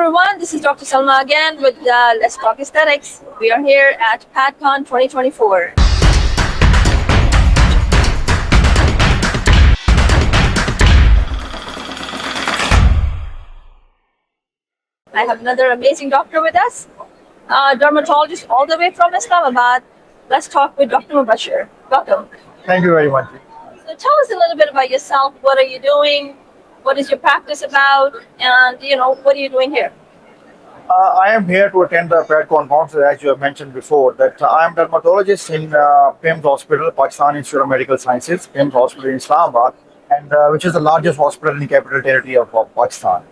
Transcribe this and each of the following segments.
everyone, this is Dr. Salma again with Let's Talk Aesthetics. We are here at PadCon 2024. I have another amazing doctor with us, dermatologist all the way from Islamabad. Let's talk with Dr. Mubashir. Welcome. Thank you very much. So tell us a little bit about yourself. What are you doing? What is your practice about? And, what are you doing here? I am here to attend the PadCon conference, as you have mentioned before, that I am dermatologist in PIMS Hospital, Pakistan Institute of Medical Sciences, PIMS Hospital in Islamabad, and which is the largest hospital in the capital territory of Pakistan.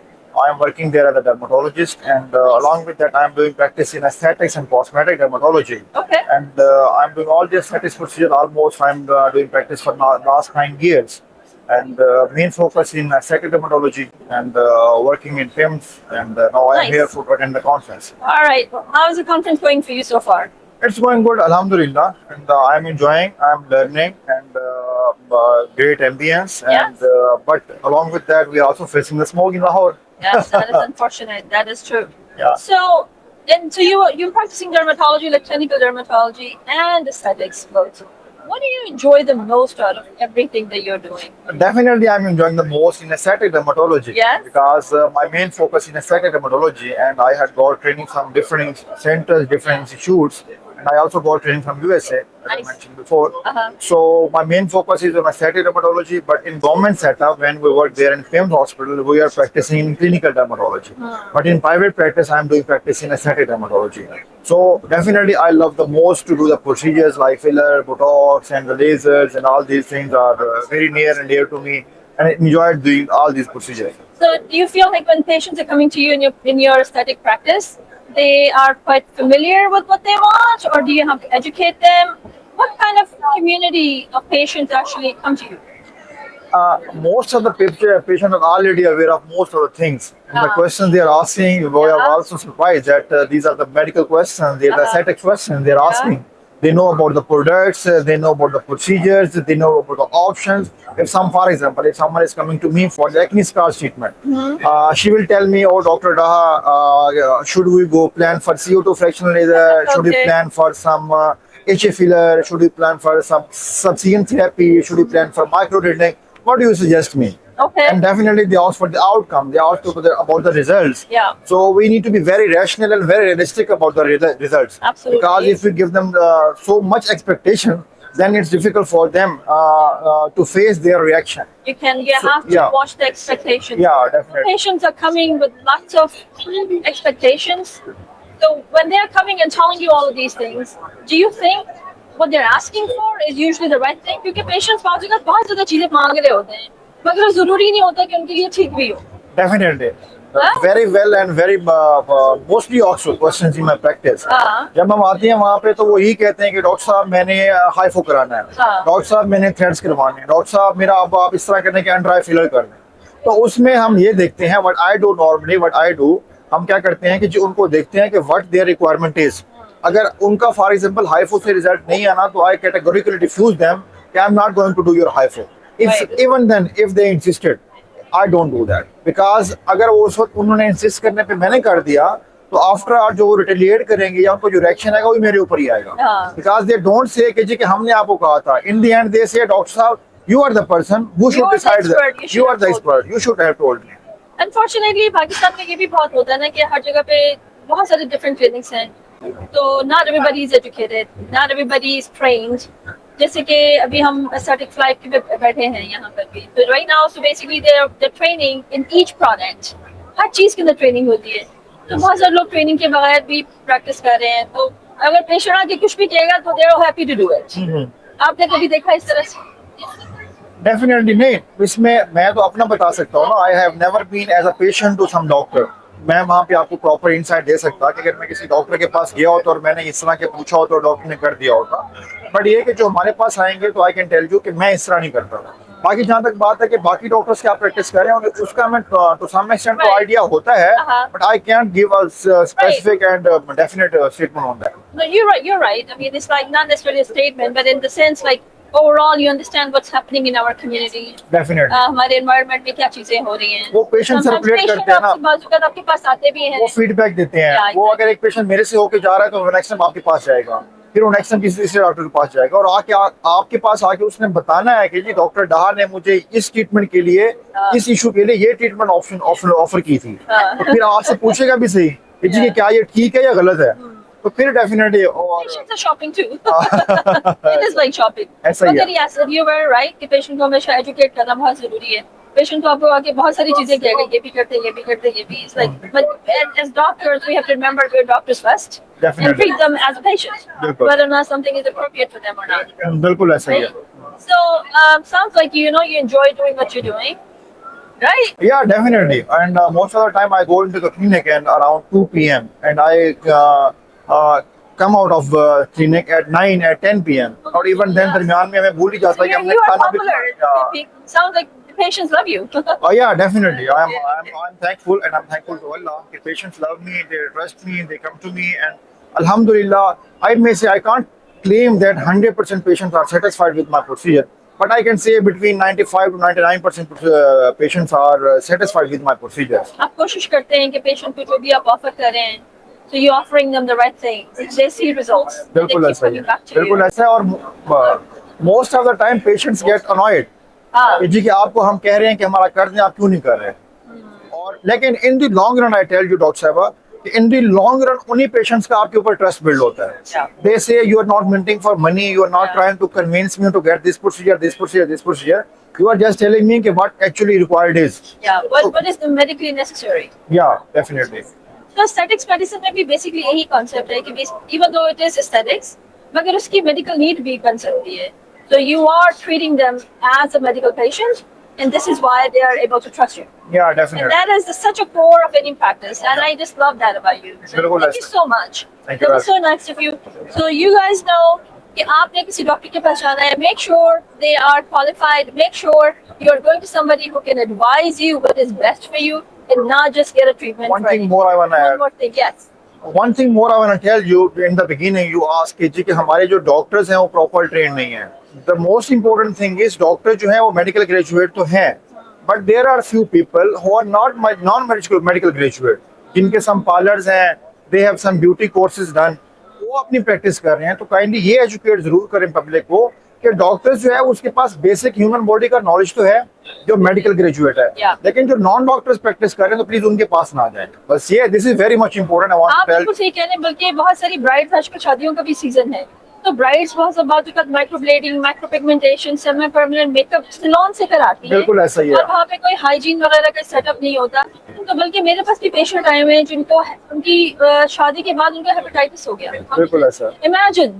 I am working there as a dermatologist, and along with that, I am doing practice in aesthetics and cosmetic dermatology. Okay. And I'm doing all the aesthetics procedure almost. I'm doing practice for last 9 years. And main focus in aesthetic dermatology and working in PIMS. And now I am Nice. here to attend the conference. All right. How is the conference going for you so far? It's going good, Alhamdulillah. And I'm enjoying, I'm learning, and great ambience. And but along with that, we are also facing the smoke in Lahore. Yes, that is unfortunate. That is true. Yeah. So you're practicing dermatology, like clinical dermatology and aesthetics both. What do you enjoy the most out of everything that you're doing? Definitely, I'm enjoying the most in aesthetic dermatology. Yes. Because my main focus in aesthetic dermatology, and I had got training from different centers, different institutes, and I also got training from USA, as I Nice. mentioned before. Uh-huh. So my main focus is on aesthetic dermatology, but in government setup, when we work there in PIMS Hospital, we are practicing in clinical dermatology. But in private practice, I'm doing practice in aesthetic dermatology. So definitely, I love the most to do the procedures like filler, Botox, and the lasers, and all these things are very near and dear to me, and I enjoy doing all these procedures. So do you feel like when patients are coming to you in your aesthetic practice, they are quite familiar with what they want, or do you have to educate them? What kind of community of patients actually come to you? Most of the patients are already aware of most of the things. And the questions they are asking, we are also surprised that these are the medical questions, they are the aesthetic questions they are asking. They know about the products, they know about the procedures, they know about the options. If for example, if someone is coming to me for the acne scars treatment, she will tell me, oh, Dr. Daha, should we go plan for CO2 fractional laser? Should we Okay. plan for some HA filler? Should we plan for some subsequent therapy? Should we plan for microneedling? What do you suggest me? Okay. And definitely they ask for the outcome. They ask about the results. Yeah. So we need to be very rational and very realistic about the results. Absolutely. Because if we give them so much expectation, then it's difficult for them to face their reaction. You have to yeah. watch the expectations. Yeah, definitely. Patients are coming with lots of expectations. So when they're coming and telling you all of these things, do you think what they're asking for is usually the right thing? क्योंकि patients बहुत ज़्यादा चीजें मांग रहे होते हैं, मगर ज़रूरी नहीं होता कि उनके लिए ठीक भी हो. Definitely. Huh? Very well and very mostly also questions in my practice. जब हम आते हैं वहाँ पे तो वो यही कहते हैं कि डॉक्टर साहब मैंने हाइफो कराना है, डॉक्टर साहब मैंने थ्रेड्स करवाने हैं, डॉक्टर साहब मेरा अब आप इस तरह करने के अंडर आई फिलर करना है. तो उसमें हम ये देखते हैं व्हाट आई डू हम क्या करते हैं कि जो उनको देखते हैं कि व्हाट देयर रिक्वायरमेंट इज. अगर उनका फॉर एग्जांपल हाइफो से रिजल्ट नहीं आना तो आई कैटेगोरिकली रिफ्यूज देम कि I am not going to do your हाइफो. If even then if they insisted I don't do that because अगर वो उस वक्त उन्होंने इंसिस्ट करने पे मैंने कर दिया तो आफ्टर जो वो रिटेलिएट करेंगे या उनको जो रिएक्शन आएगा वो मेरे ऊपर ही आएगा. बिकॉज दे डोंट से कि जी कि हमने आपको कहा था. In the and they say doctor साहब you are the person who should decide that. You are the expert, you should have told me. Unfortunately, Pakistan में ये भी बहुत होता है ना कि हर जगह पे बहुत सारे different clinics हैं, तो not everybody is educated, not everybody is trained. जैसे कि अभी हम aesthetic flight पे बैठे हैं यहाँ पर भी, तो right now so basically they're training in each product. हर चीज के अंदर ट्रेनिंग होती है, तो बहुत सारे लोग ट्रेनिंग के बगैर भी प्रैक्टिस कर रहे हैं. तो अगर पेशेंट आके कुछ भी कहेगा तो they're happy to do it. आपने कभी देखा इस तरह से? डेफिनेटली नहीं. इसमें मैं तो अपना बता सकता हूँ ना. I have never been as a patient to some doctor. मैं वहाँ पे आपको प्रॉपर इंसाइट दे सकता कि अगर मैं किसी डॉक्टर के पास गया होता और मैंने इस तरह के पूछा होता और डॉक्टर ने कर दिया होता. बट ये कि जो हमारे पास आएंगे तो आई कैन टेल यू कि मैं इस तरह नहीं करता. बाकी जहाँ तक बात है कि बाकी डॉक्टर्स क्या प्रैक्टिस कर रहे हैं उसका मैं टू सम एक्सटेंट तो आइडिया होता है, but I can't give a specific and definite statement on that. No, you're right. I mean, it's like not necessarily a statement, but in the sense like overall you understand what's happening in our community. Definitely हमारे environment में क्या चीजें हो रही हैं. वो patient Sometimes circulate patient करते हैं ना, आपके बाजू आपके पास आते भी हैं. वो फीडबैक देते हैं. Yeah, वो अगर एक पेशेंट मेरे से होके जा रहा है तो नेक्स्ट टाइम आपके पास जाएगा, फिर वो नेक्स्ट टाइम किसी दूसरे डॉक्टर के पास जाएगा और आपके पास आके उसने बताना है कि जी डॉक्टर डहार ने मुझे इस ट्रीटमेंट के लिए, इस इशू के लिए ये ट्रीटमेंट ऑप्शन ऑफर की थी. तो फिर आपसे पूछेगा भी सही कि जी क्या ये ठीक है या गलत है, तो फिर डेफिनेटली. और Patients are shopping too. It is like shopping. ऐसा ही है. मगर yes, you were right कि पेशेंट को हमेशा एजुकेट करना बहुत जरूरी है. पेशेंट को आपको आके बहुत सारी चीजें कहेगा, ये भी करते, ये भी करते, ये भी. It's like, but as doctors, we have to remember we're doctors first and Definitely. treat them as a patient, बिल्कुल. whether or not something is appropriate for them or not. बिल्कुल ऐसा ही है. Right? So sounds like you enjoy doing what you're doing, right? Yeah, definitely. And most of the time I go into the clinic and around 2 p.m. and I come out of clinic at 9 at 10 p.m. or even then दरमियान में हमें भूल ही जाता So है कि हमने you are खाना भी popular. खाया. Sounds like the patients love you. Oh yeah, definitely. I'm thankful, and I'm thankful to Allah. The patients love me, they trust me, they come to me, and Alhamdulillah, I may say I can't claim that 100% patients are satisfied with my procedure, but I can say between 95 to 99% patients are satisfied with my procedures. आप कोशिश करते हैं कि patient को जो भी आप offer कर रहे हैं, so you're offering them the right thing. They see results. They बिल्कुल keep ऐसा ही coming है. back to you. बिल्कुल ऐसा है. और most of the time patients get annoyed. हाँ. कि जी कि आपको हम कह रहे हैं कि हमारा कर दें, आप क्यों नहीं कर रहे. और लेकिन in the long run I tell you doctor साहबा, इन द लॉन्ग रन उन्हीं पेशेंट्स का आपके ऊपर ट्रस्ट बिल्ड होता है. Yeah. They say you are not minting for money, you are not trying to convince me to get this procedure, you are just telling me कि what actually required is. Yeah. What is the medically necessary? Yeah, definitely. तो aesthetics medicine में भी basically यही concept है कि even though it is aesthetics, मगर उसकी medical need भी बन सकती है. So you are treating them as a medical patient, and this is why they are able to trust you. Yeah, And definitely. that is such a core of any practice, and I just love that about you. So बिल्कुल thank you ऐसा. so much. Thank you, That was so nice of you. So you guys know कि आपने किसी doctor के पास जाना है, make sure they are qualified, make sure you're going to somebody who can advise you what is best for you, and not just get a treatment. One for thing it. more I want to One add. more thing, yes. One thing more I want to tell you. In the beginning, you asked कि जी कि हमारे जो doctors हैं वो proper train नहीं है. The most important thing is doctor जो है वो मेडिकल ग्रेजुएट तो हैं, but there are few people who are not non-medical graduate, जिनके some parlors हैं, they have some beauty courses done, वो अपनी प्रैक्टिस कर रहे हैं. तो काइंडली ये एजुकेट जरूर करें पब्लिक को कि डॉक्टर्स जो है उसके पास बेसिक ह्यूमन बॉडी का नॉलेज तो है जो मेडिकल ग्रेजुएट है. Yeah. लेकिन जो नॉन डॉक्टर्स प्रैक्टिस कर रहे हैं तो प्लीज उनके पास ना जाएं. बस ये this is very much important. I want आप टू टेल. बिल्कुल सही कह रहे हैं, बल्कि बहुत सारी ब्राइड्स आजकल शादियों का भी सीजन है, तो ब्राइड्स बहुत सब बात microblading, micropigmentation, semi permanent makeup salon से कराती है. बिल्कुल ऐसा ही है. और वहाँ पे कोई हाइजीन वगैरह का सेटअप नहीं होता. तो बल्कि मेरे पास भी पेशेंट आए हुए हैं जिनको उनकी शादी के बाद उनका हेपेटाइटिस हो गया. बिल्कुल ऐसा. Imagine.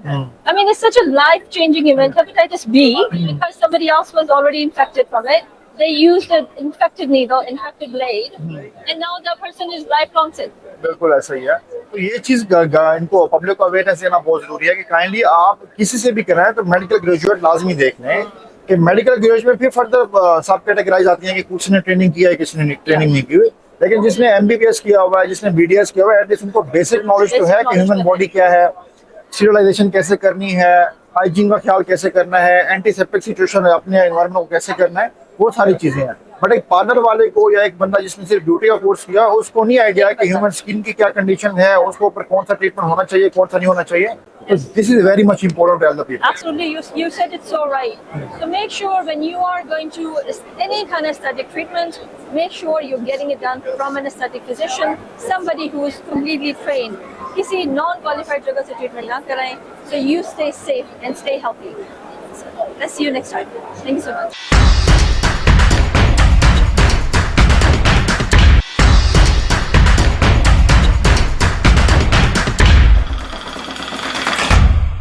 I mean, it's such a life-changing event. Hepatitis B, because somebody else was already infected from it. They used an infected needle, infected blade, and now the person is lifelong sick. बिल्कुल ऐसा ही है. तो ये चीज इनको public को awareness देना बहुत जरूरी है कि काइंडली आप किसी से भी कराएं तो मेडिकल ग्रेजुएट लाजमी देख लें कि मेडिकल ग्रेजुएट में फिर फर्दर सब कैटेगराइज आती हैं कि कुछ ने ट्रेनिंग किया है, किसी ने ट्रेनिंग नहीं की हुई. लेकिन जिसने एमबीबीएस किया हुआ है, जिसने बीडीएस किया हुआ है, एटलीस्ट उनको बेसिक नॉलेज तो है कि ह्यूमन बॉडी क्या है, स्टीरिलाइजेशन कैसे करनी है, हाइजीन का ख्याल कैसे करना है, एंटीसेप्टिक सिचुएशन अपने एनवायरनमेंट को कैसे करना है, वो सारी चीजें हैं. बट एक पार्लर वाले को या एक बंदा जिसने सिर्फ ब्यूटी का कोर्स किया उसको नहीं आइडिया है कि ह्यूमन स्किन की क्या कंडीशन है, उसको ऊपर कौन सा ट्रीटमेंट होना चाहिए, कौन सा नहीं होना चाहिए. This is very much important to tell the people. Absolutely, you said it so right. So make sure when you are going to any kind of aesthetic treatment, make sure you're getting it done from an aesthetic physician, somebody who is completely trained. किसी non-qualified जगह से treatment ना कराएं. So you stay safe and stay healthy. So let's see you next time. Thank you so much.